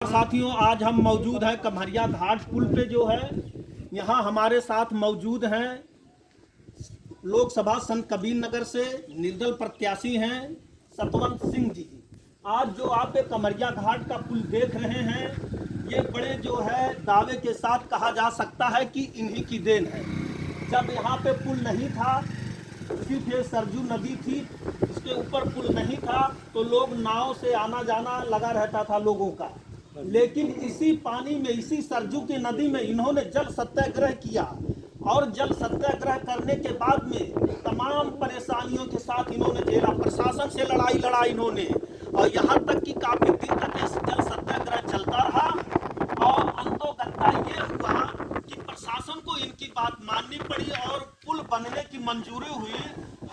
साथियों, आज हम मौजूद हैं कमरिया घाट पुल पे जो है। यहाँ हमारे साथ मौजूद हैं लोकसभा संत कबीर नगर से निर्दल प्रत्याशी हैं सतवंत सिंह जी। आज जो आप ये कमरिया घाट का पुल देख रहे हैं, ये बड़े जो है दावे के साथ कहा जा सकता है कि इन्हीं की देन है। जब यहाँ पे पुल नहीं था, सिर्फ ये सरजू नदी थी, इसके ऊपर पुल नहीं था, तो लोग नाव से आना जाना लगा रहता था लोगों का। लेकिन इसी पानी में, इसी सरजू की नदी में इन्होंने जल सत्याग्रह किया और जल सत्याग्रह करने के बाद में तमाम परेशानियों के साथ इन्होंने झेला। प्रशासन से लड़ाई लड़ा इन्होंने, और यहाँ तक कि काफी दिन तक जल सत्याग्रह चलता रहा। और अंतोगत्ता ये हुआ कि प्रशासन को इनकी बात माननी पड़ी और पुल बनने की मंजूरी हुई।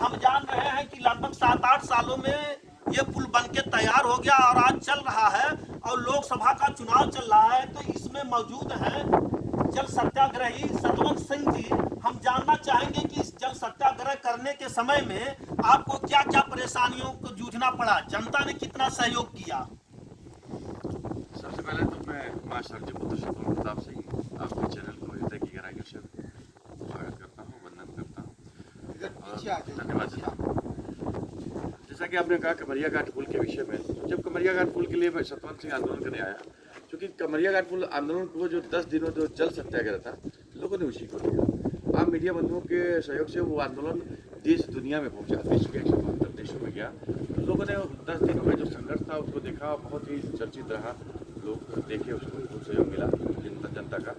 हम जान रहे हैं कि लगभग 7-8 सालों में ये पुल बनके तैयार हो गया और आज चल रहा है और लोकसभा का चुनाव चल रहा है। तो इसमें मौजूद है जल सत्याग्रही सतवंत सिंह जी। हम जानना चाहेंगे कि इस जल सत्याग्रह करने के समय में आपको क्या क्या परेशानियों को जूझना पड़ा, जनता ने कितना सहयोग किया? सबसे पहले तो मैं मां सरजू पुत्र शत्रुघ्न प्रताप सिंह आपके चैनल को हृदय की गहराई से स्वागत करता हूँ, वंदन करता हूँ, धन्यवाद। जैसा कि आपने कहा कमरिया घाट पुल के विषय में, जब कमरिया घाट पुल के लिए मैं सतवंत सिंह आंदोलन करने आया, क्योंकि कमरिया घाट पुल आंदोलन को जो 10 दिनों जो जल सत्याग्रह था, लोगों ने उसी को लिया। आप मीडिया बंधुओं के सहयोग से वो आंदोलन देश दुनिया में पहुंचा, विश्व के 172 देशों में गया। लोगों ने 10 दिनों का जो संघर्ष था उसको देखा, बहुत ही चर्चित रहा, लोग देखे, उसको बहुत सहयोग मिला जनता का।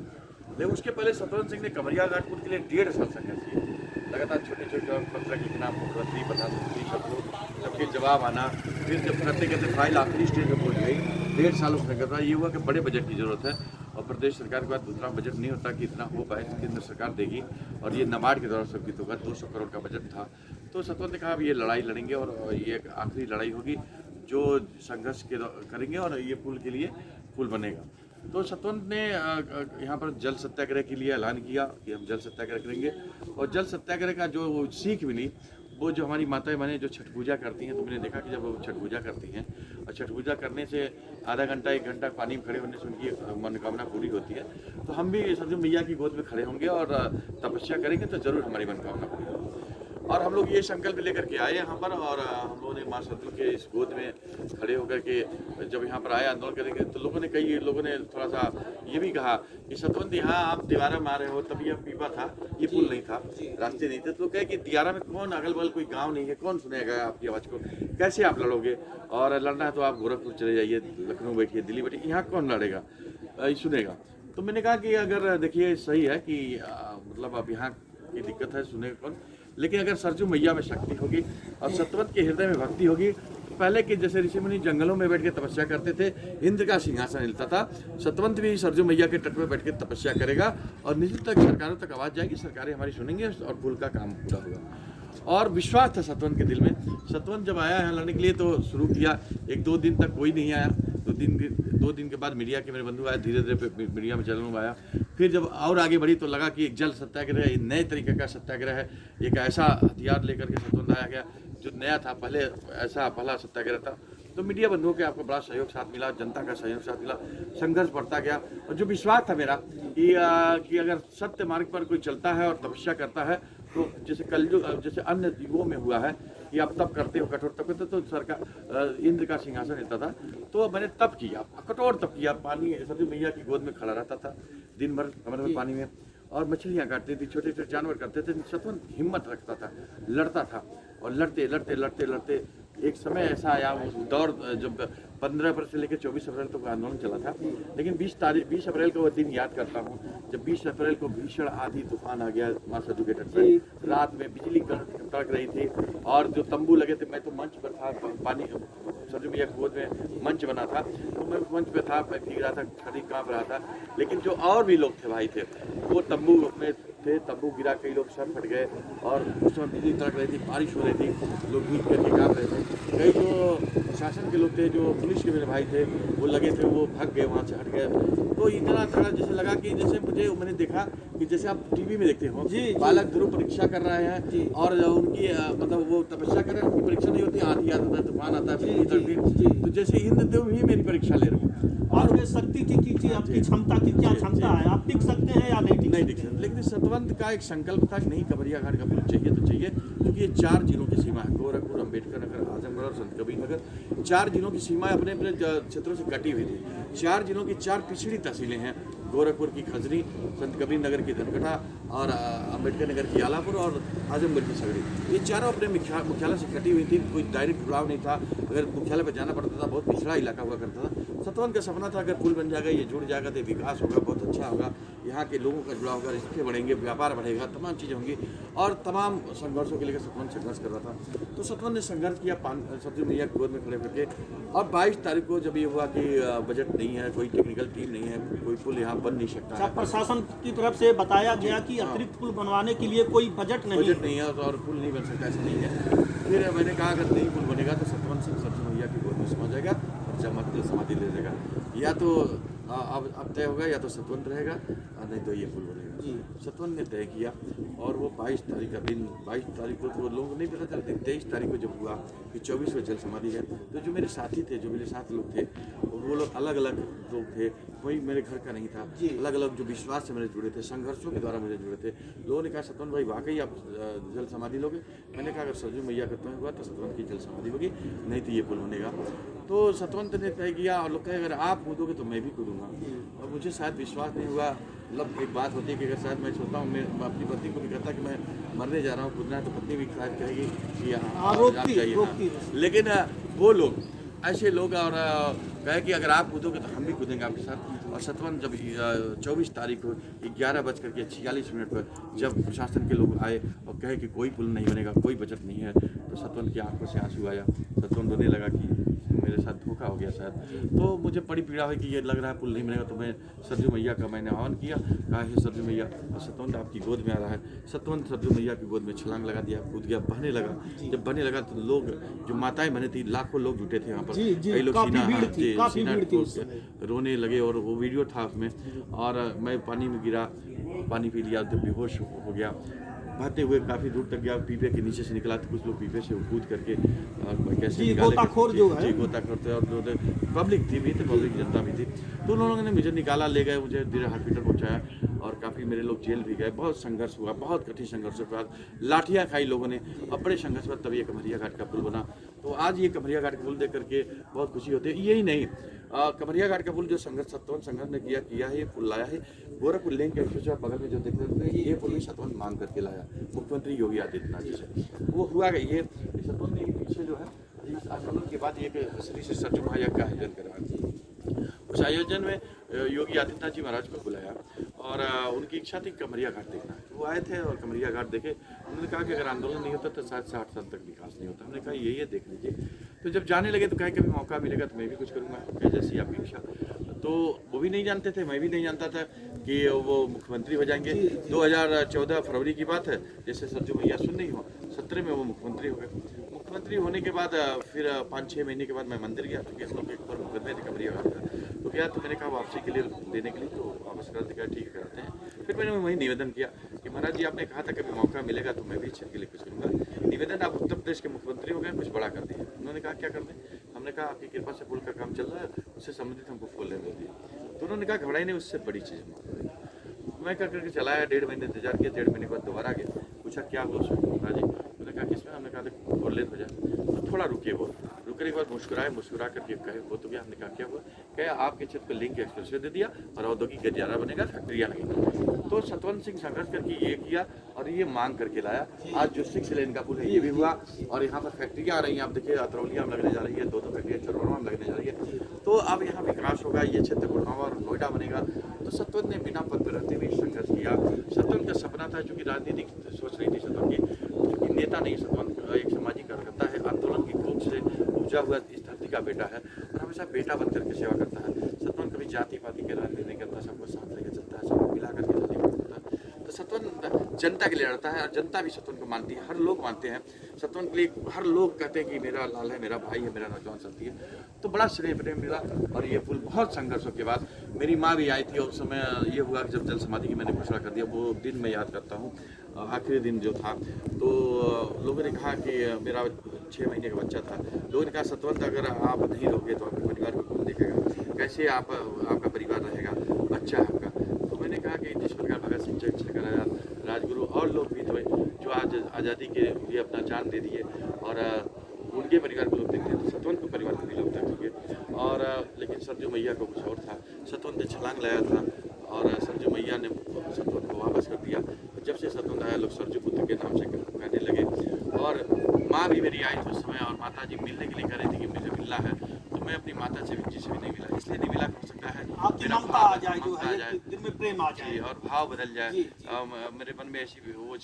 लेकिन उसके पहले सतवंत सिंह ने कमरिया घाट पुल के लिए 1.5 साल संघर्ष किया। लगातार छोटे छोटे पत्र लिखना, मुख्यमंत्री प्रधानमंत्री सब लोग, सबके जवाब आना, फिर जब करते करते फाइल आखिरी स्टेज में पहुंच गई, 1.5 साल उसने कर रहा। ये हुआ कि बड़े बजट की जरूरत है और प्रदेश सरकार के पास दूसरा बजट नहीं होता कि इतना हो पाए, केंद्र सरकार देगी और ये नाबार्ड के द्वारा सबकी होगा। 200 करोड़ का बजट था। तो सतवंत ने कहा अब ये लड़ाई लड़ेंगे और ये एक आखिरी लड़ाई होगी जो संघर्ष के करेंगे और ये पुल के लिए पुल बनेगा। तो सतवंत ने यहाँ पर जल सत्याग्रह के लिए ऐलान किया कि हम जल सत्याग्रह करेंगे। और जल सत्याग्रह का जो सीख मिली, वो जो हमारी माताएं बहनें जो छठ पूजा करती हैं, तो मैंने देखा कि जब वो छठ पूजा करती हैं और छठ पूजा करने से आधा घंटा 1 घंटा पानी में खड़े होने से उनकी मनोकामना पूरी होती है। तो हम भी सरजू मैया की गोद में खड़े होंगे और तपस्या करेंगे तो जरूर हमारी मनोकामना पूरी होगी। और हम लोग ये संकल्प लेकर के आए यहाँ पर, और हम लोगों ने माँ सरजू के इस गोद में खड़े होकर के जब यहाँ पर आए आंदोलन करेंगे, तो कई लोगों ने थोड़ा सा ये भी कहा कि सतवंत यहाँ आप दीवारा मार रहे हो, तब ये पीपा था, ये पुल नहीं था, रास्ते नहीं थे। तो कहे कि दीवारा में कौन, अगल बगल कोई गाँव नहीं है, कौन सुनेगा आपकी आवाज़ को, कैसे आप लड़ोगे? और लड़ना है तो आप गोरखपुर चले जाइए, लखनऊ बैठिए, दिल्ली बैठिए, यहाँ कौन लड़ेगा, सुनेगा? तो मैंने कहा कि अगर देखिए सही है कि मतलब अब यहाँ की दिक्कत है, सुनेगा कौन? लेकिन अगर सरजू मैया में शक्ति होगी और सतवंत के हृदय में भक्ति होगी, तो पहले के जैसे ऋषि मुनि जंगलों में बैठ के तपस्या करते थे, इंद्र का सिंहासन हिलता था, सतवंत भी सरजू मैया के तट पर बैठ के तपस्या करेगा और निश्चित तक सरकारों तक आवाज़ जाएगी, सरकारें हमारी सुनेंगे और पुल का काम पूरा होगा। और विश्वास था सतवंत के दिल में। सतवंत जब आया यहाँ लड़ने के लिए तो शुरू किया, 1-2 दिन तक कोई नहीं आया। 2 दिन के बाद मीडिया के मेरे बंधु आए, धीरे धीरे मीडिया में चैनलों में आया। फिर जब और आगे बढ़ी तो लगा कि एक जल सत्याग्रह, एक नए तरीके का सत्याग्रह है, एक ऐसा हथियार लेकर के सतवंत आया गया जो नया था, पहले ऐसा पहला सत्याग्रह था। तो मीडिया बंधुओं के आपको बड़ा सहयोग साथ मिला, जनता का सहयोग साथ मिला, संघर्ष बढ़ता गया। और जो विश्वास था मेरा कि अगर सत्य मार्ग पर कोई चलता है और तपस्या करता है, तो जैसे कलयुग, जैसे अन्य युगों में हुआ है कि आप तप करते हो, कठोर तप करते, तो सरकार इंद्र का सिंहासन रहता था। तो मैंने तप किया, कठोर तप किया, पानी सरजू मैया की गोद में खड़ा रहता था दिन भर कमरे में पानी में, और मछलियाँ काटती थी, छोटे छोटे जानवर करते थे। सतवंत हिम्मत रखता था, लड़ता था, और लड़ते लड़ते लड़ते लड़ते एक समय ऐसा आया, उस दौर जब 15 अप्रैल से लेकर 24 अप्रैल तक आंदोलन चला था। लेकिन 20 अप्रैल को वो दिन याद करता हूँ जब 20 अप्रैल को भीषण आंधी तूफान आ गया माँ सरजू के तट पर। रात में बिजली कड़क रही थी और जो तंबू लगे थे, मैं तो मंच पर था, पानी सरजू मैया गोद में मंच बना था, तो मैं मंच पे था, मैं भीग रहा था, शरीर काँप रहा था। लेकिन जो और भी लोग थे, भाई थे, वो तंबू में थे, तंबू गिरा, कई लोग सर फट गए और उस समय बिजली तड़क रही थी, बारिश हो रही थी, लोग भीग करके काम रहे थे। कई जो शासन के लोग थे, जो पुलिस के मेरे भाई थे, वो लगे थे, वो भाग गए, वहाँ से हट गए। तो इतना तगड़ा जैसे लगा कि जैसे मैंने देखा कि जैसे आप टीवी में देखते हो, बालक ध्रुव परीक्षा कर रहे हैं और उनकी मतलब वो तपस्या कर रहे हैं, उनकी परीक्षा नहीं होती, आंधी आता है, तूफान आता है, तो जैसे इंद्रदेव भी मेरी परीक्षा ले रहे हैं। और वे शक्ति की आपकी क्षमता की क्या क्षमता है, आप टिक सकते हैं या नहीं टिक सकते? लेकिन सतवंत का एक संकल्प था कि नहीं, कमरिया घाट का पुल चाहिए तो चाहिए, क्योंकि ये 4 जिलों की सीमा है, गोरखपुर, अम्बेडकर नगर, आजमगढ़ और संत कबीर नगर। 4 जिलों की सीमा अपने अपने क्षेत्रों से कटी हुई थी। 4 जिलों की 4 पिछड़ी तहसीलें हैं, गोरखपुर की खजरी, संत कबीर नगर की धनकटा और अम्बेडकर नगर की आलापुर और आजमगढ़ की सगड़ी। ये चारों अपने मुख्यालय से कटी हुई थी, कोई डायरेक्ट जुड़ाव नहीं था। अगर मुख्यालय पर जाना पड़ता था, बहुत पिछड़ा इलाका हुआ करता था। सतवंत का सपना था अगर पुल बन जाएगा, ये जुड़ जाएगा तो विकास होगा, बहुत अच्छा होगा, यहाँ के लोगों का जुड़ाव होगा, रिश्ते बढ़ेंगे, व्यापार बढ़ेगा, तमाम चीज़ें होंगी। और तमाम संघर्षों के लिए सतवंत संघर्ष कर रहा था। तो सतवंत ने संघर्ष किया सरजू मैया की गोद में खड़े करके। और 22 तारीख को जब ये हुआ कि बजट नहीं है, कोई टेक्निकल टीम नहीं है, कोई पुल यहाँ बन नहीं सकता है, प्रशासन की तरफ से बताया गया कि अतिरिक्त पुल बनवाने के लिए कोई बजट नहीं है और पुल नहीं बन सकता, ऐसा नहीं है। फिर मैंने कहा अगर नहीं पुल बनेगा तो सतवंत सिंह सरजू मैया की गोद में समा जाएगा और जब समाधि ले लेगा। या तो अब तय होगा, या तो सतवंत रहेगा और नहीं तो ये पुल बनेगा। सतवंत ने तय किया और वो 22 तारीख का दिन, 22 तारीख को तो लोगों को नहीं पता चलता, 23 तारीख को जब हुआ कि 24वें जल समाधि है, तो जो मेरे साथी थे, जो मेरे साथ लोग थे, वो लोग अलग अलग लोग थे, कोई मेरे घर का नहीं था, अलग अलग जो विश्वास से मेरे जुड़े थे, संघर्षों के द्वारा मुझे जुड़े थे। लोगों ने कहा सतवंत भाई वाकई आप जल समाधि लोगे? मैंने कहा अगर सरजू मैया का तय हुआ तो सतवंत की जल समाधि होगी, नहीं तो ये पुल बनेगा। तो सतवंत ने तय किया और लोग कहे अगर आप कूदोगे तो मैं भी कूदूंगा। और मुझे शायद विश्वास नहीं हुआ। मतलब एक बात होती है कि अगर शायद मैं सोचता हूँ, मैं अपनी पत्नी को भी कहता कि मैं मरने जा रहा हूँ, कूदना है, तो पत्नी भी शायद कहेगी कि आप जाइए। लेकिन वो लोग ऐसे लोग और कहे कि अगर आप कूदोगे तो हम भी कूदेंगे आपके साथ। और सतवंत जब 24 तारीख को 11:46 पर जब प्रशासन के लोग आए और कहे कि कोई पुल नहीं बनेगा, कोई बजट नहीं है, तो सतवंत की आंखों से आंसू आया। सतवंत रोने लगा कि मेरे साथ धोखा हो गया शायद। तो मुझे बड़ी पीड़ा हुई कि ये लग रहा है पुल नहीं बनेगा। तो मैं सरजू मैया का मैंने आह्वान किया, कहा हे सरजू मैया, और सतवंत आपकी गोद में आ रहा है। सतवंत सरजू मैया की गोद में छलांग लगा दिया, कूद गया, बहने लगा। जब बहने लगा तो लोग, जो माताएं बहने थी, लाखों लोग जुटे थे यहाँ पर, कई लोग रोने लगे और वो वीडियो था उसमें। और मैं पानी में गिरा, पानी पी लिया, जब बेहोश हो गया, बहते हुए काफ़ी दूर तक गया, पीपे के नीचे से निकला, तो कुछ लोग पीपे से कूद करके कैसे निकाले, गोताखोर जो है, गोताखोर थे और जो पब्लिक थी भी, तो पब्लिक जनता भी थी। तो उन लोगों ने मुझे निकाला, ले गए, मुझे धीरे हॉस्पिटल पहुँचाया और काफ़ी मेरे लोग जेल भी गए। बहुत संघर्ष हुआ, बहुत कठिन संघर्ष के बाद लाठियाँ खाई लोगों ने, और बड़े संघर्ष के बाद तभी ये कमरिया घाट का पुल बना। तो आज ये कमरिया घाट का पुल देख करके बहुत खुशी होती है। यही नहीं, कमरिया घाट का पुल जो सतवंत संघर्ष ने किया है, ये पुल लाया है गोरखपुर लेन के बगल में जो देख रहे हैं, ये पुल भी सतवंत मांग करके लाया मुख्यमंत्री योगी आदित्यनाथ जी से। वो हुआ कि ये सतवंत ने पीछे जो है इस आंदोलन के बाद एक श्री सरजू मैया का आयोजन करवाया। उस आयोजन में योगी आदित्यनाथ जी महाराज को बुलाया और उनकी इच्छा थी कमरिया घाट देखना। वो आए थे और कमरिया घाट देखे। उन्होंने कहा कि अगर आंदोलन नहीं होता तो शायद 60 साल तक विकास नहीं होता। हमने कहा ये देख लीजिए। तो जब जाने लगे तो कहे कभी मौका मिलेगा तो मैं भी कुछ करूँगा, कहे जैसी आपकी इच्छा। तो वो भी नहीं जानते थे, मैं भी नहीं जानता था कि वो मुख्यमंत्री हो जाएंगे। 2014 फरवरी की बात है, जैसे सरजू मैया सुन नहीं हो, 17 में वो मुख्यमंत्री हो गए। मुख्यमंत्री होने के बाद फिर 5-6 महीने के बाद मैं मंदिर गया, क्योंकि हम लोग एक बार मुकदमे थे कमरिया घाट का। तो गया तो मैंने कहा वापसी के लिए देने के लिए, तो वापस करा दिया, ठीक कराते हैं। फिर मैंने वही निवेदन किया कि महाराज जी आपने कहा था कभी मौका मिलेगा तो मैं भी क्षेत्र के लिए कुछ करूँगा। निवेदन, आप उत्तर प्रदेश के मुख्यमंत्री हो गए, कुछ बड़ा कर दिए। उन्होंने कहा क्या कर दें? हमने कहा आपकी कृपा से पुल का काम चल रहा है, उससे संबंधित हमको फूल लेने दिए। तो उन्होंने कहा घबराई नहीं, उससे बड़ी चीज़ मैं कर करके चलाया। 1.5 महीने इंतजार किया, 1.5 महीने के बाद दोबारा गया, पूछा क्या हुआ उसमें राजी? उन्होंने कहा किसमें? हमने कहा फोर लेन हो जाए। तो थोड़ा रुके, वो रुकने के बाद मुस्कुरा करके कहे हो तो गया। हमने कहा क्या हुआ? क्या आपके क्षेत्र को लिंक एक्सप्रेसवे दे दिया और औद्योगिक गलियारा बनेगा, फैक्ट्रियाँ नहीं। तो सतवंत सिंह संघर्ष करके ये किया और ये मांग करके लाया। आज जो 6 लेन का पुल है ये भी हुआ और यहाँ पर फैक्ट्रियाँ आ रही हैं। आप देखिए अतरौलिया में लगने जा रही है, 2 फैक्ट्रियाँ चरवाड़ा में लगने जा रही है। तो अब यहाँ विकास होगा, ये क्षेत्र गुड़गांव और नोएडा बनेगा। तो सतवंत ने बिना पद पर रहते हुए संघर्ष किया। सतवंत का सपना था, चूँकि राजनीतिक सोच रही थी सतवंत की, क्योंकि नेता नहीं, सतवंत एक सामाजिक कार्यकर्ता है, आंदोलन की कोख से उपजा हुआ इस धरती का बेटा है और हमेशा बेटा बन करके सेवा करता है। सतवंत कभी जाति पाति के राजनीति नहीं करता, सबको साथ लेकर चलता है, सबको मिला करके चलता है। तो सतवन जनता के लिए लड़ता है और जनता भी सतवन को मानती है, हर लोग मानते हैं सतवन के लिए। हर लोग कहते हैं कि मेरा लाल है, मेरा भाई है, मेरा नौजवान साथी है। तो बड़ा स्नेह प्रेम मिला और ये पुल बहुत संघर्षों के बाद, मेरी माँ भी आई थी और उस समय ये हुआ कि जब जल समाधि की मैंने घोषणा कर दिया, वो दिन मैं याद करता हूँ, आखिरी दिन जो था। तो लोगों ने कहा कि मेरा 6 महीने का बच्चा था, लोगों ने कहा सतवंत अगर आप नहीं रहोगे तो आपके परिवार को कौन देखेगा, कैसे आपका परिवार रहेगा, बच्चा है आपका। तो मैंने कहा कि जिस प्रकार भगत सिंह, चंद्रशेखर आजाद, राजगुरु और लोग भी थे जो आज आज़ादी के लिए अपना जान दे दिए और उनके परिवार को लोग देखते हैं, तो सतवंत के परिवार को भी लोग देखेंगे। और लेकिन सरजू मैया को कुछ और था, सतवंत ने छलांग लगाया था और सरजू मैया ने सतवंत को वापस कर दिया। जब से सतवंत आया, लोग सरजू पुत्र के नाम से कहने लगे। और माँ भी मेरी आई थी उस समय और माता जी मिलने के लिए कह रही थी कि मुझे मिलना है, तो मैं अपनी माता से जी से भी नहीं मिला, इसलिए नहीं मिला, हो सकता है आपकी ममता आ जाए, जो है दिल में प्रेम आ जाए और भाव बदल जाए, मेरे मन में ऐसी वो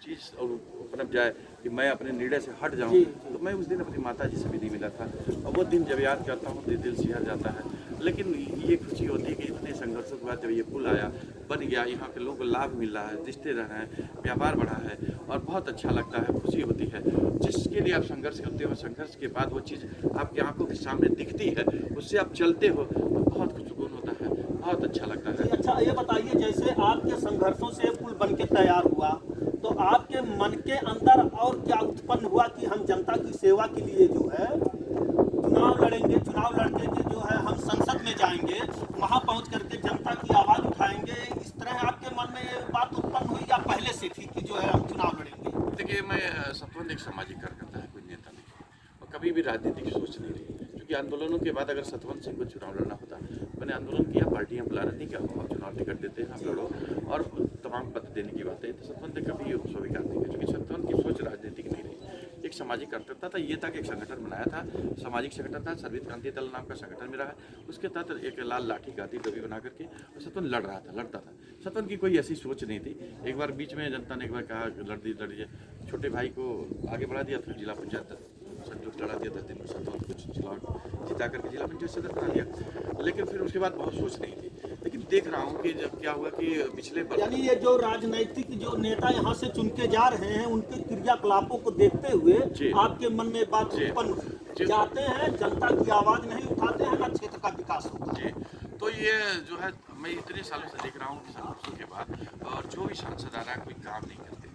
चीज़ और पनप जाए कि मैं अपने निर्णय से हट जाऊं। तो मैं उस दिन अपनी माता जी से भी नहीं मिला था और वो दिन जब याद करता हूँ तो दिल सिहर जाता है। लेकिन ये खुशी होती है कि इतने संघर्षों के बाद जब ये पुल आया, बन गया, यहाँ के लोगों को लाभ मिल रहा है, रिश्ते रह रहे हैं, व्यापार बढ़ा है और बहुत अच्छा लगता है, खुशी होती है। जिसके लिए आप संघर्ष करते हो, संघर्ष के बाद वो चीज़ आपकी आंखों के सामने दिखती है, उससे आप चलते हो तो बहुत सुकून होता है, बहुत अच्छा लगता है। अच्छा, ये बताइए, जैसे आपके संघर्षों से पुल बन के तैयार हुआ, तो आपके मन के अंदर और क्या उत्पन्न हुआ कि हम जनता की सेवा के लिए जो है चुनाव लड़ेंगे, चुनाव लड़के के जो है हम संसद में जाएंगे, वहां पहुंच करके जनता की आवाज उठाएंगे, इस तरह आपके मन में ये बात उत्पन्न हुई या पहले से थी कि जो है हम चुनाव लड़ेंगे? देखिए, मैं सतवंत एक सामाजिक कार्यकर्ता है, कोई नेता नहीं, और कभी भी राजनीतिक सोच नहीं रही, क्योंकि आंदोलनों के बाद अगर सतवंत सिंह को चुनाव लड़ना होता, मैंने आंदोलन किया, पार्टियां बुला रही थी क्या हुआ, चुनाव टिकट देते हैं आप लड़ो और तमाम पद देने की बातें, तो सतवंत ने कभी स्वीकार नहीं किया, क्योंकि सतवंत की सोच राजनीतिक नहीं रही, एक सामाजिक कार्यकर्ता था। ये था कि एक संगठन बनाया था, सामाजिक संगठन था, सर्वित क्रांति दल नाम का संगठन मेरा है, उसके तहत एक लाल लाठी गाती डोरी बना करके सतवंत लड़ता था। सतवंत की कोई ऐसी सोच नहीं थी। एक बार बीच में जनता ने एक बार कहा लड़िए, छोटे भाई को आगे बढ़ा दिया, फिर जिला पंचायत संयुक्त लड़ा दिया 10 दिन में, सतवंत कुछ चुनाव जिता करके जिला पंचायत सदस्य बना दिया। लेकिन फिर उसके बाद बहुत सोच नहीं थी। लेकिन देख रहा हूँ कि जब क्या हुआ कि पिछले यानी ये जो राजनीतिक जो नेता यहाँ से चुन के जा रहे हैं, उनके क्रियाकलापों को देखते हुए आपके मन में बात उत्पन्न, जाते हैं जनता की आवाज नहीं उठाते हैं, ना क्षेत्र का विकास होता है। तो ये जो है, मैं इतने सालों से देख रहा हूँ कि संघर्षों के बाद और जो भी सांसद आ रहा है कोई काम नहीं करते,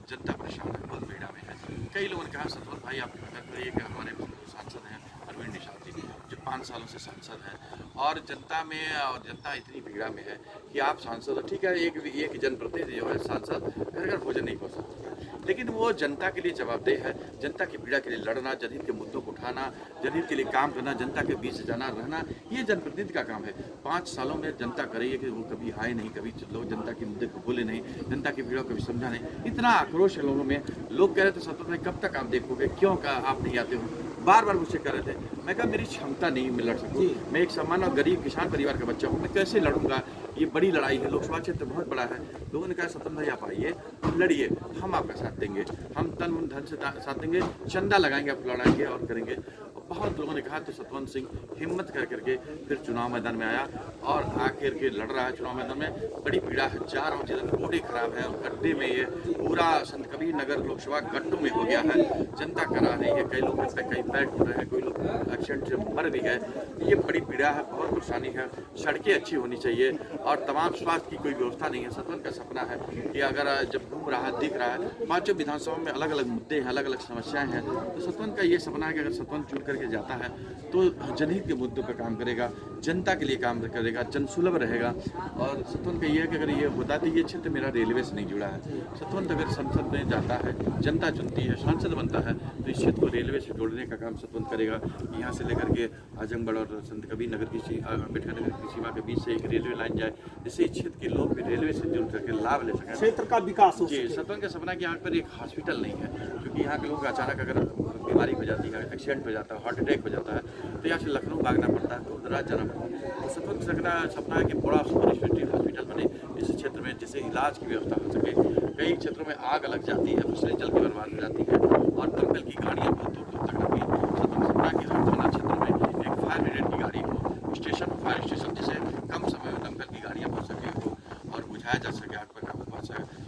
जनता परेशान है, बहुत पीड़ा में है। कई लोगों ने कहा सतवंत भाई आप फिक्र करिए कि हमारे सांसद हैं अरविंद निषाद जी, जो 5 सालों से सांसद हैं और जनता इतनी पीड़ा में है कि आप सांसद, ठीक है, एक जनप्रतिनिधि जो है सांसद घर घर भोजन नहीं पहुँच सकते, लेकिन वो जनता के लिए जवाबदेह है, जनता की पीड़ा के लिए लड़ना, जनहित के मुद्दों को उठाना, जनहित के लिए काम करना, जनता के बीच जाना रहना, ये जनप्रतिनिधि का काम है। 5 सालों में जनता करेगी कि वो कभी आए नहीं, कभी लोग जनता के मुद्दे को बोले नहीं, जनता की पीड़ा को कभी समझा नहीं। इतना आक्रोश है लोगों में, लोग कह रहे थे सतवंत भाई कब तक आप देखोगे, क्यों का आप नहीं आते हो, बार बार मुझसे कह रहे थे। मैं कहा मेरी क्षमता नहीं, मैं लड़ सकूँ, मैं एक सामान्य और गरीब किसान परिवार का बच्चा हूँ, मैं कैसे लड़ूंगा, ये बड़ी लड़ाई है, लोकसभा क्षेत्र बहुत बड़ा है। लोगों ने कहा सतवंत भाई आप आइए, लड़िए, हम आपका साथ देंगे, हम तन मन धन से साथ देंगे, चंदा लगाएंगे, आप लड़ाएंगे और करेंगे। बहुत लोगों ने कहा, तो सतवंत सिंह हिम्मत कर करके फिर चुनाव मैदान में आया और आकर के लड़ रहा है चुनाव मैदान में। बड़ी पीड़ा है, जा रहा हूँ जिधर रोडें खराब है और गड्ढे में ये पूरा संत कबीर नगर लोकसभा गड्ढों में हो गया है, जनता करा रही है, कई लोग कहीं पैर टूट रहे हैं, कोई लोग एक्सीडेंट से मर भी गए। ये बड़ी पीड़ा है, बहुत परेशानी है, सड़कें अच्छी होनी चाहिए और तमाम स्वास्थ्य की कोई व्यवस्था नहीं है। सतवंत का सपना है कि अगर जब घूम रहा है, दिख रहा है, 5 विधानसभा में अलग अलग मुद्दे हैं, अलग अलग समस्याएं हैं, तो सतवंत का ये सपना है कि अगर सतवंत चुन करके जाता है तो जनहित के मुद्दों पर काम करेगा, जनता के लिए काम करेगा, जनसुलभ रहेगा। और सतवंत का ये है कि अगर ये होता तो ये क्षेत्र मेरा रेलवे से नहीं जुड़ा है, सतवंत अगर संसद में जाता है, जनता चुनती है, सांसद बनता है, तो इस क्षेत्र को रेलवे से जोड़ने का काम सतवंत करेगा। यहाँ से लेकर के आजमगढ़ और संत कबीर नगर की अम्बेडकर नगर की सीमा के बीच से एक रेलवे लाइन जाए, जिससे इस क्षेत्र के लोग भी रेलवे से जुड़ करके लाभ ले सकें, क्षेत्र का विकास हो। जी, सतवंत का सपना कि यहाँ पर एक हॉस्पिटल नहीं है, क्योंकि यहाँ के लोग अचानक अगर बीमारी हो जाती है, एक्सीडेंट हो जाता है, हार्ट अटैक हो जाता है, तो यहाँ से लखनऊ भागना पड़ता है, दूर दराज जाना पड़ता है। तो सतवंत सपना है कि बड़ा सुपर स्पेशलिटी हॉस्पिटल बने इस क्षेत्र में, जिससे इलाज की व्यवस्था हो सके। कई क्षेत्रों में आग लग जाती है, फसलें जल के बर्बाद हो जाती है और दमकल की गाड़ियाँ बहुत दूर दूर तक रहती है। सतवंत सपना कि हर थाना क्षेत्र में एक फायर ब्रिगेड की गाड़ी हो, स्टेशन फायर स्टेशन, जिससे कम समय में दमकल की गाड़ियाँ पहुँच सके और बुझाया जा सके, आग पर काबू पा सके।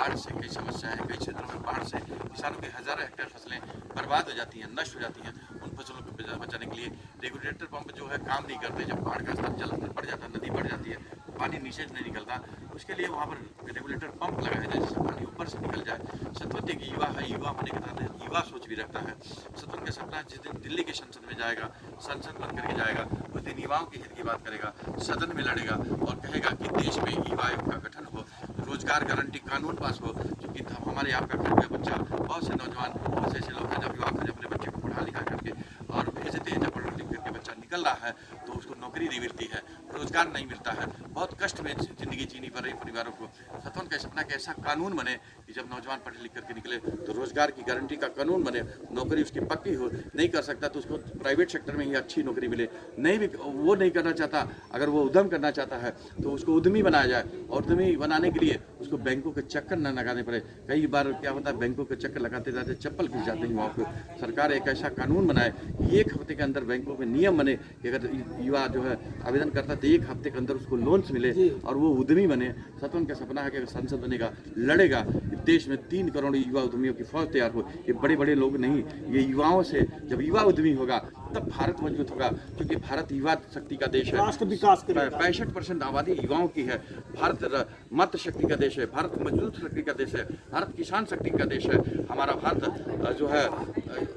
बाढ़ से कई समस्याएं हैं, कई क्षेत्रों में बाढ़ से किसानों की हज़ारों हेक्टेयर फसलें बर्बाद हो जाती हैं, नष्ट हो जाती हैं। उन फसलों को बचाने के लिए रेगुलेटर पंप जो है काम नहीं करते। जब बाढ़ का स्तर जल स्तर बढ़ जाता है, नदी बढ़ जाती है, पानी नीचे से नहीं निकलता, उसके लिए वहाँ पर रेगुलेटर पंप लगाया जाए जिससे पानी ऊपर से निकल जाए। सतवंत एक युवा है, युवा होने के नाते युवा सोच भी रखता है। सतवंत का सपना जिस दिन दिल्ली के संसद में जाएगा, संसद बन करके जाएगा, उस दिन युवाओं के हित की बात करेगा, सदन में लड़ेगा और कहेगा कि देश में युवा आयोग का गठन हो, रोजगार गारंटी कानून पास हो। क्योंकि हमारे आपका घर का बच्चा, बहुत से नौजवान, बहुत ऐसे लोग हैं जब युवा जब अपने बच्चे को पढ़ा लिखा करके और भेजते हैं, जब पढ़ लिख करके बच्चा निकल रहा है तो उसको नौकरी नहीं मिलती है, रोजगार नहीं मिलता है, बहुत कष्ट में जिंदगी जीनी पड़ रही परिवारों को। सतवंत का सपना कि ऐसा कानून बने कि जब नौजवान पढ़ लिख करके निकले तो रोजगार की गारंटी का कानून बने, नौकरी उसकी पक्की हो। नहीं कर सकता तो उसको प्राइवेट सेक्टर में ही अच्छी नौकरी मिले। नहीं भी वो नहीं करना चाहता, अगर वो उद्यम करना चाहता है तो उसको उद्यमी बनाया जाए। और उद्यमी बनाने के लिए उसको बैंकों के चक्कर न लगाने पड़े। कई बार क्या होता है, बैंकों के चक्कर लगाते जाते चप्पल घिस जाते हैं युवाओं को। सरकार एक ऐसा कानून बनाए कि 1 हफ्ते के अंदर बैंकों में नियम बने कि अगर युवा जो है आवेदन करता है तो 1 हफ्ते के अंदर उसको लोन्स मिले और वो उद्यमी बने। सतवंत का सपना है कि अगर संसद बनेगा, लड़ेगा, देश में 3 करोड़ युवा उद्यमियों की फौज तैयार हो। ये बड़े बड़े लोग नहीं, ये युवाओं से, जब युवा उद्यमी होगा तब भारत मजबूत होगा। क्योंकि भारत युवा शक्ति का देश है, राष्ट्र विकास करेगा। 65% आबादी युवाओं की है। भारत मत शक्ति का देश है, भारत मजबूत शक्ति का देश है, भारत किसान शक्ति का देश है। हमारा भारत जो है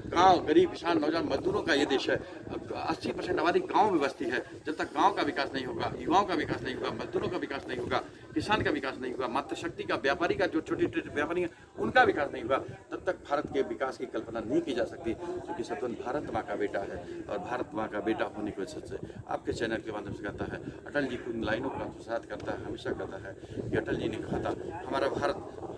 गांव, गरीब, किसान, नौजवान, मजदूरों का ये देश है। 80% आबादी गांव में बसती है। जब तक गांव का विकास नहीं होगा, युवाओं का विकास नहीं होगा, मजदूरों का विकास नहीं होगा, किसान का विकास नहीं होगा, मातृ शक्ति का, व्यापारी का, जो छोटे छोटे व्यापारी हैं उनका विकास नहीं होगा, तब तक भारत के विकास की कल्पना नहीं की जा सकती। क्योंकि सतवंत भारत माँ का बेटा है और भारत माँ का बेटा होने की वजह से आपके चैनल के माध्यम से कहता है, अटल जी को इन लाइनों को आत्मसात करता है, हमेशा कहता है कि अटल जी ने कहा था,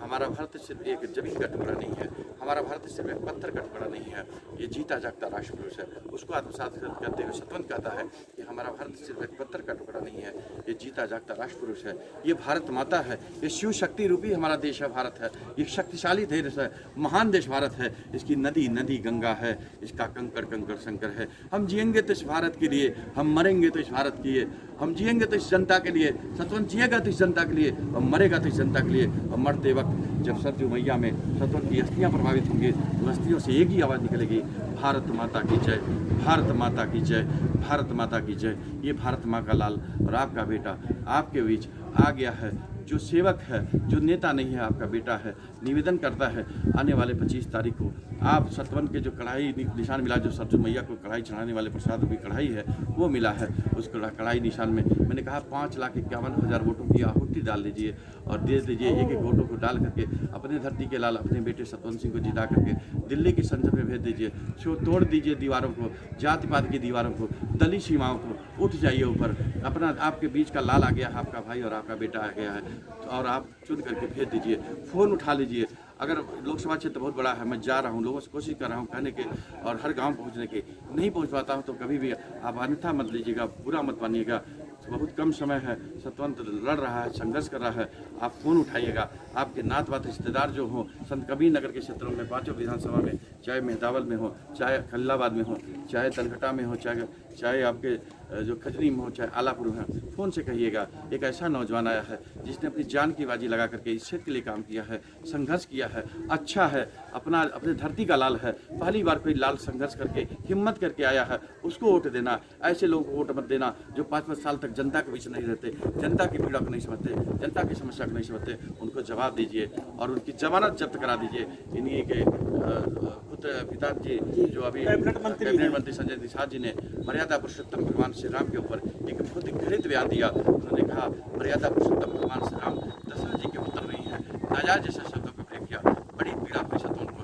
हमारा भारत सिर्फ एक जमीन का टुकड़ा नहीं है, हमारा भारत सिर्फ एक पत्थर का टुकड़ा नहीं है, ये जीता जागता राष्ट्र पुरुष है। उसको आत्मसात करते हुए सतवंत कहता है कि हमारा भारत सिर्फ एक पत्थर का टुकड़ा नहीं है, ये जीता जागता राष्ट्र पुरुष है, ये भारत माता है, ये शिव शक्ति रूपी हमारा देश है भारत है, ये शक्तिशाली देश है, महान देश भारत है। इसकी नदी नदी गंगा है, इसका कंकड़ कंकड़ शंकर है। हम जिएंगे तो इस भारत के लिए, हम मरेंगे तो इस भारत के लिए, हम जिएंगे तो इस जनता के लिए, सतवंत जिएगा तो इस जनता के लिए, और मरेगा तो इस जनता के लिए। और मरते वक्त जब सरजू मैया में सतवंत की अस्थियाँ प्रभावित होंगी तो अस्थियों से एक ही आवाज़ निकलेगी, भारत माता की जय, भारत माता की जय, भारत माता की जय। ये भारत माँ का लाल और आपका बेटा आपके बीच आ गया है, जो सेवक है, जो नेता नहीं है, आपका बेटा है। निवेदन करता है आने वाले 25 तारीख को आप सतवंत के जो कढ़ाई निशान मिला, जो सरजू मैया को कढ़ाई चढ़ाने वाले प्रसाद की कढ़ाई है वो मिला है, उस कढ़ाई निशान में मैंने कहा 5,51,000 वोटों की आहुति डाल दीजिए और दे दीजिए। एक एक वोटों को डाल करके अपने धरती के लाल, अपने बेटे सतवंत सिंह को जिता करके दिल्ली की संसद में भेज दीजिए। सो तोड़ दीजिए दीवारों को, जाति पात की दीवारों को, दलित सीमाओं को। उठ जाइए ऊपर, अपना आपके बीच का लाल आ गया है, आपका भाई और आपका बेटा आ गया है, और आप चुन करके भेज दीजिए। फ़ोन उठा लीजिए। अगर लोकसभा क्षेत्र बहुत बड़ा है, मैं जा रहा हूँ, लोगों से कोशिश कर रहा हूँ कहने के और हर गांव पहुँचने की, नहीं पहुँच पाता हूँ तो कभी भी आप अन्यथा मत लीजिएगा, बुरा मत मानिएगा। बहुत कम समय है, सतवंत लड़ रहा है, संघर्ष कर रहा है, आप फ़ोन उठाइएगा। आपके नात वात रिश्तेदार जो हों संत कबीर नगर के क्षेत्रों में, 5 विधानसभा में, चाहे मेहदावल में हो, चाहे खल्लाबाद में हो, चाहे तलघटा में हो, चाहे आपके जो खजनी में हो, चाहे आलापुर में हो, फ़ोन से कहिएगा। एक ऐसा नौजवान आया है जिसने अपनी जान की बाजी लगा करके इस क्षेत्र के लिए काम किया है, संघर्ष किया है, अच्छा है, अपने धरती का लाल है। पहली बार कोई लाल संघर्ष करके हिम्मत करके आया है, उसको वोट देना। ऐसे लोगों को वोट मत देना जो 5-5 साल तक जनता के बीच नहीं रहते, जनता की पीड़ा को नहीं समझते, जनता की समस्या को नहीं समझते। उनको जवाब दीजिए और उनकी जमानत जब्त करा दीजिए। इन्हीं के पुत्र पिताजी जो अभी कैबिनेट मंत्री संजय निषाद जी ने मर्यादा पुरुषोत्तम भगवान श्री राम के ऊपर एक बहुत ही घृणित बयान दिया। उन्होंने कहा मर्यादा पुरुषोत्तम भगवान श्री राम दशरथ जी के पुत्र नहीं है, नाजायज जैसे शब्दों का प्रयोग किया। बड़ी पीड़ा हुई सतवंत को।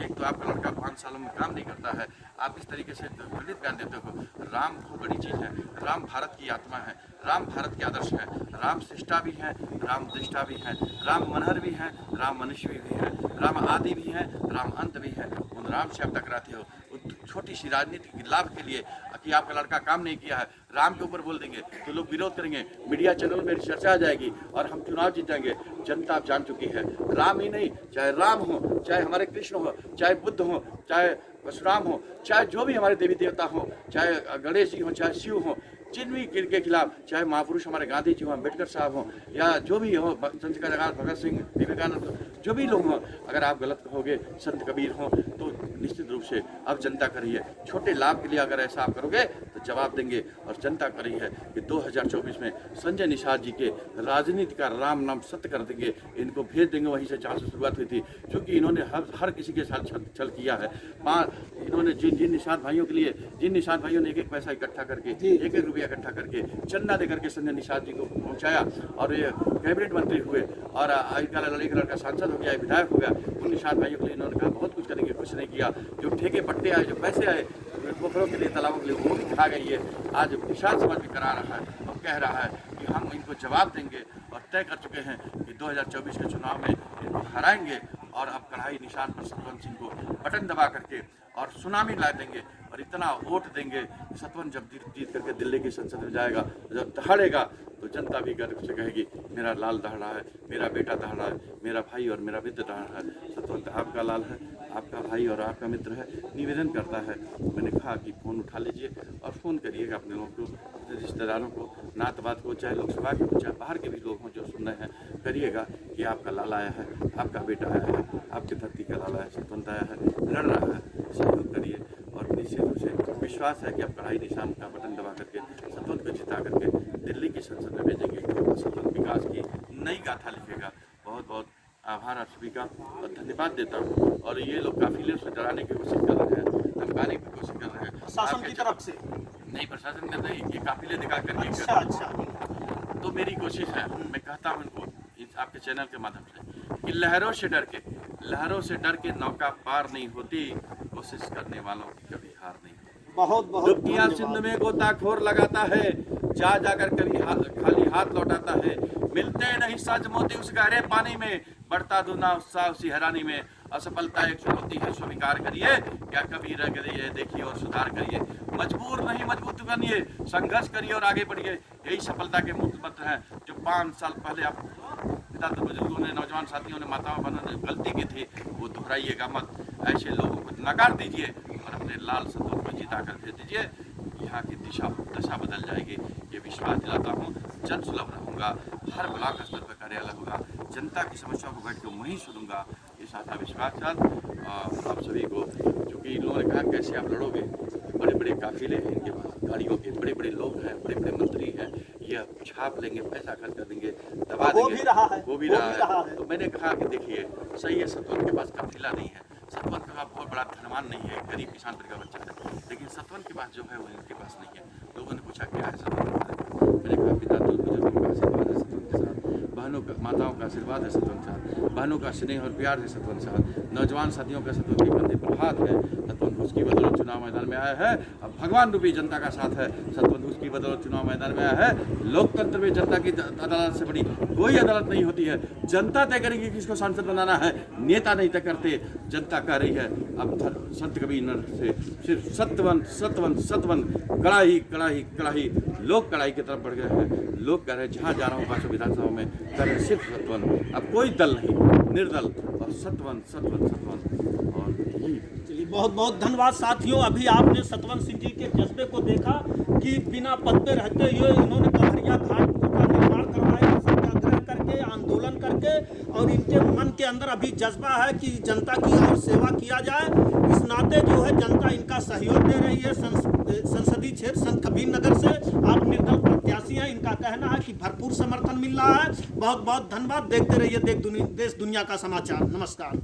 एक तो आपका लड़का 5 सालों में काम नहीं करता है, आप इस तरीके से घृणित बयान देते हो। राम बहुत बड़ी चीज़ है, राम भारत की आत्मा है, राम भारत के आदर्श है, राम सृष्टा भी है, राम दृष्टा भी है, राम मनहर भी है, राम मनुष्य भी है, राम आदि भी है, राम अंत भी है। उन राम से आप टकराते हो छोटी सी राजनीतिक लाभ के लिए कि आपका लड़का काम नहीं किया है, राम के ऊपर बोल देंगे तो लोग विरोध करेंगे, मीडिया चैनल में चर्चा आ जाएगी और हम चुनाव जीत जाएंगे। जनता आप जान चुकी है, राम ही नहीं, चाहे राम हो, चाहे हमारे कृष्ण हो, चाहे बुद्ध हो, चाहे परशुराम हो, चाहे जो भी हमारे देवी देवता हो, चाहे गणेश जी हो, चाहे शिव हो, जिन भी के खिलाफ, चाहे महापुरुष हमारे गांधी जी हो, अम्बेडकर साहब हो, या जो भी हो, चंद्रशेखर आजाद, भगत सिंह, विवेकानंद, जो भी लोग हों, अगर आप गलत कहोगे, संत कबीर हों, तो निश्चित रूप से अब जनता कर रही है। छोटे लाभ के लिए अगर ऐसा आप करोगे तो जवाब देंगे। और जनता कर रही है कि 2024 में संजय निषाद जी के राजनीति का राम नाम सत्य कर देंगे, इनको भेज देंगे वहीं से जहाँ से शुरुआत हुई थी, क्योंकि इन्होंने हर किसी के साथ छल किया है। इन्होंने जिन निषाद भाइयों के लिए, जिन निषाद भाइयों ने एक पैसा इकट्ठा करके, एक रुपया इकट्ठा करके, चंदा दे करके संजय निषाद जी को पहुंचाया और ये कैबिनेट मंत्री हुए और एक लड़का सांसद हो गया, विधायक हो गया। उन निषाद भाइयों के लिए इन्होंने कहा बहुत कुछ करेंगे, कुछ नहीं किया। जो ठेके पट्टे आए, जो पैसे आए पोखरों के लिए, तालाबों के लिए, वो भी खा गई है। आज निषाद समाज भी करा रहा है और कह रहा है कि हम इनको जवाब देंगे और तय कर चुके हैं कि 2024 के चुनाव में इनको हराएंगे और अब कढ़ाई निशान पर सतवंत सिंह को बटन दबा करके और सुनामी ला देंगे और इतना वोट देंगे। सतवंत जब जीत करके दिल्ली की संसद में जाएगा, जब दहाड़ेगा तो जनता भी गर्व से कहेगी मेरा लाल दहाड़ा है, मेरा बेटा दहाड़ा है, मेरा भाई और मेरा मित्र दहाड़ा है। सतवंत आपका लाल है, आपका भाई और आपका मित्र है। निवेदन करता है, मैंने कहा कि फ़ोन उठा लीजिए और फ़ोन करिएगा अपने लोगों को, अपने रिश्तेदारों को, नातवाद को, चाहे लोकसभा के हो, चाहे बाहर के भी लोग हों जो सुन रहे हैं, करिएगा कि आपका लाल आया है, आपका बेटा आया है, आपकी धरती का लाल आया है, सतवंत आया है, लड़ रहा है, सहयोग करिए। और निश्चित रूप से विश्वास है कि आप कढ़ाई निशान का बटन दबा करके सतवंत को जिता करके दिल्ली की संसद में भेजेंगे और सतवंत विकास की नई गाथा लिखेगा। बहुत बहुत आभार आप सभी का और धन्यवाद देता हूँ। और ये लोग काफिले से डराने की कोशिश कर रहे हैं, धमकाने की कोशिश कर रहे हैं प्रशासन की तरफ से। नहीं, प्रशासन का नहीं, ये काफिले दिखा करके अच्छा। तो मेरी कोशिश है, मैं कहता हूँ इनको आपके चैनल के माध्यम से कि लहरों से डर के नौका पार नहीं होती, कोशिश करने वालों की कभी हार नहीं होती। बहुत डुबकियां सिंध में गोताखोर लगाता है, जा जाकर कभी खाली हाथ लौटाता है। मिलते नहीं सच मोती उस गहरे पानी में, बढ़ता दुना उत्साह उसी हैरानी में। असफलता एक चुनौती है, स्वीकार करिए, क्या कभी रह गई देखिए और सुधार करिए। मजबूर नहीं, मजबूत बनिए, संघर्ष करिए और आगे बढ़िए। यही सफलता के मूल मंत्र हैं जो 5 साल पहले आप पिता बुजुर्गों ने, नौजवान साथियों ने, माताओं बहनों ने गलती की थी, वो दोहराइएगा मत। ऐसे लोगों को नकार दीजिए और अपने लाल सतवंत को जिता कर भेज दीजिए। यहाँ की दशा बदल जाएगी, ये विश्वास दिलाता हूँ। जन सुलभ रहूँगा, हर ब्लॉक स्तर पर कार्यालय होगा, जनता की समस्या को बैठ के वहीं सुनूंगा, ये साथा विश्वास साथ आप सभी को। चूँकि इन लोगों ने कहा कैसे आप लड़ोगे, बड़े बड़े काफिले हैं इनके पास, गाड़ियों के बड़े बड़े लोग हैं, बड़े बड़े मंत्री हैं, ये छाप लेंगे, पैसा खर्च कर देंगे, दबा देंगे, वो भी रहा है। तो मैंने कहा कि देखिए सही है, सतवंत के पास काफिला नहीं है, सतवंत का बहुत बड़ा धनवान नहीं है, गरीब किसान वर्ग का बच्चा है, लेकिन सतवंत के पास जो है वो इनके पास नहीं है। लोगों ने पूछा क्या है सतवंत, मैंने कहा पिता तो बुजुर्गों का आशीर्वाद है सतवंत के साथ, बहनों का, माताओं का आशीर्वाद है सतवंत साथ, बहनों का स्नेह और प्यार है सतवंत साथ, नौजवान साथियों का सतवंत के कंधे पर हाथ है। सतवंत उसकी बदौलत चुनाव मैदान में आया है, अब भगवान रूपी जनता का साथ है। सतवंत उसकी बदौलत चुनाव मैदान में आया है। लोकतंत्र में जनता की अदालत से बड़ी कोई अदालत नहीं होती है। जनता तय करेगी किसको सांसद बनाना है, नेता नहीं तय करते, जनता कह रही है। अब संत कबीर से सिर्फ सतवंत सतवंत सतवंत, कड़ाही कड़ाही कड़ाही, लोग कड़ाही की तरफ बढ़ गए हैं। लोग कह रहे हैं जहाँ जा रहा हूँ 500 विधानसभा में, कह रहे सिर्फ सतवंत, अब कोई दल नहीं, निर्दल और सतवंत सतवंत सतवंत। और यही चलिए, बहुत बहुत धन्यवाद साथियों। अभी आपने सतवंत सिंह जी के जज्बे को देखा कि बिना पद पे रहते हुए इन्होंने कमरिया घाट का निर्माण करवाया, सत्याग्रह करके, आंदोलन करके, और इनके मन के अंदर अभी जज्बा है कि जनता की और सेवा किया जाए। इस नाते जो है जनता इनका सहयोग दे रही है। संसदीय क्षेत्र संत कबीर नगर से आप निर्दल प्रत्याशी हैं, इनका कहना है कि भरपूर समर्थन मिल रहा है। बहुत बहुत धन्यवाद। देखते रहिए देश दुनिया का समाचार। नमस्कार।